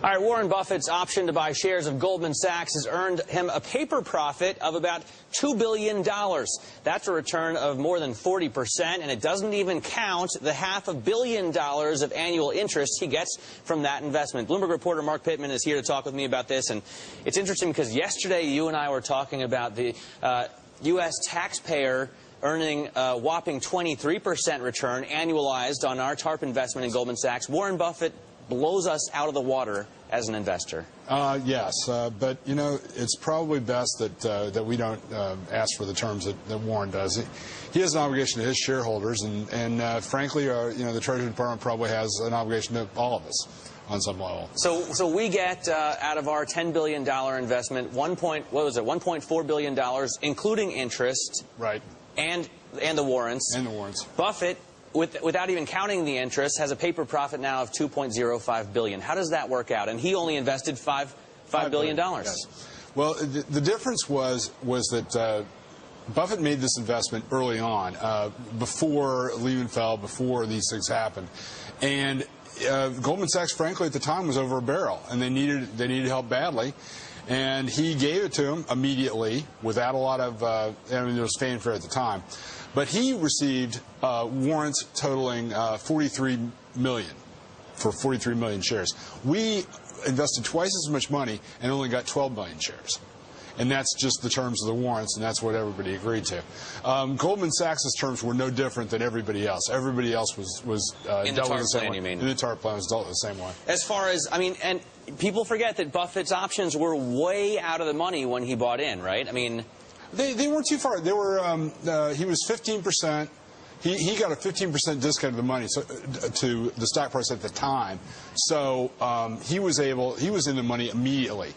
All right, Warren Buffett's option to buy shares of Goldman Sachs has earned him a paper profit of about $2 billion. That's a return of more than 40%, and it doesn't even count the $500 million of annual interest he gets from that investment. Bloomberg reporter Mark Pittman is here to talk with me about this, and it's interesting because yesterday you and I were talking about the U.S. taxpayer earning a whopping 23% return annualized on our TARP investment in Goldman Sachs. Warren Buffett blows us out of the water as an investor. Yes, but you know, it's probably best that we don't ask for the terms that Warren does. He has an obligation to his shareholders, and frankly, you know, the Treasury Department probably has an obligation to all of us on some level. So we get out of our $10 billion investment, $1.4 billion, including interest, right, and the warrants. And the warrants. Buffett, without even counting the interest, has a paper profit now of $2.05 billion. How does that work out? And he only invested $5 billion. Yes. Well, the difference was that Buffett made this investment early on, before Lehman fell, before these things happened, and Goldman Sachs, frankly, at the time was over a barrel, and they needed help badly. And he gave it to him immediately without a lot of, I mean, there was fanfare at the time. But he received warrants totaling $43 million for 43 million shares. We invested twice as much money and only got 12 million shares. And that's just the terms of the warrants, and that's what everybody agreed to. Goldman Sachs' terms were no different than everybody else. Everybody else was in the dealt with TARP the same plan, way. you mean? In the TARP plan was dealt with the same way. As far as, I mean, and people forget that Buffett's options were way out of the money when he bought in, right? I mean, they weren't too far. They were he was 15%. He got a 15% discount of the money to the stock price at the time. So he was in the money immediately.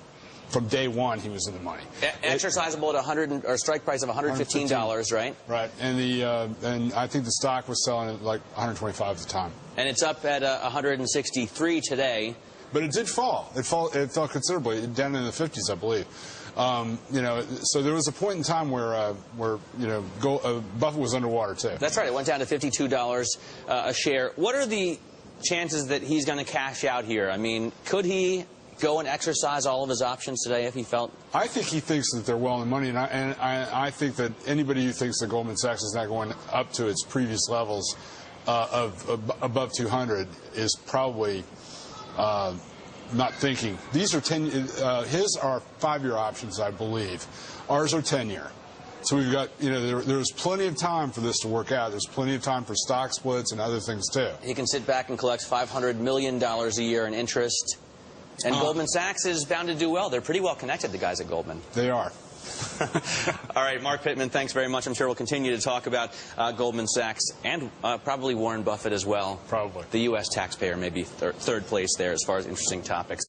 From day one, he was in the money. Exercisable at or strike price of $115, right? Right, and I think the stock was selling at like 125 at the time. And it's up at 163 today. But it did fall. It fell considerably, down in the 50s, I believe. You know, so there was a point in time where you know, Buffett was underwater too. That's right. It went down to $52 a share. What are the chances that he's going to cash out here? I mean, could he go and exercise all of his options today if he felt? I think he thinks that they're well in the money, and I think that anybody who thinks that Goldman Sachs is not going up to its previous levels of above 200 is probably not thinking. These are his are 5-year options, I believe. Ours are 10-year. So we've got, you know, there's plenty of time for this to work out. There's plenty of time for stock splits and other things too. He can sit back and collect $500 million a year in interest. And Goldman Sachs is bound to do well. They're pretty well connected, the guys at Goldman. They are. All right, Mark Pittman, thanks very much. I'm sure we'll continue to talk about Goldman Sachs and probably Warren Buffett as well. Probably. The U.S. taxpayer may be third place there as far as interesting topics.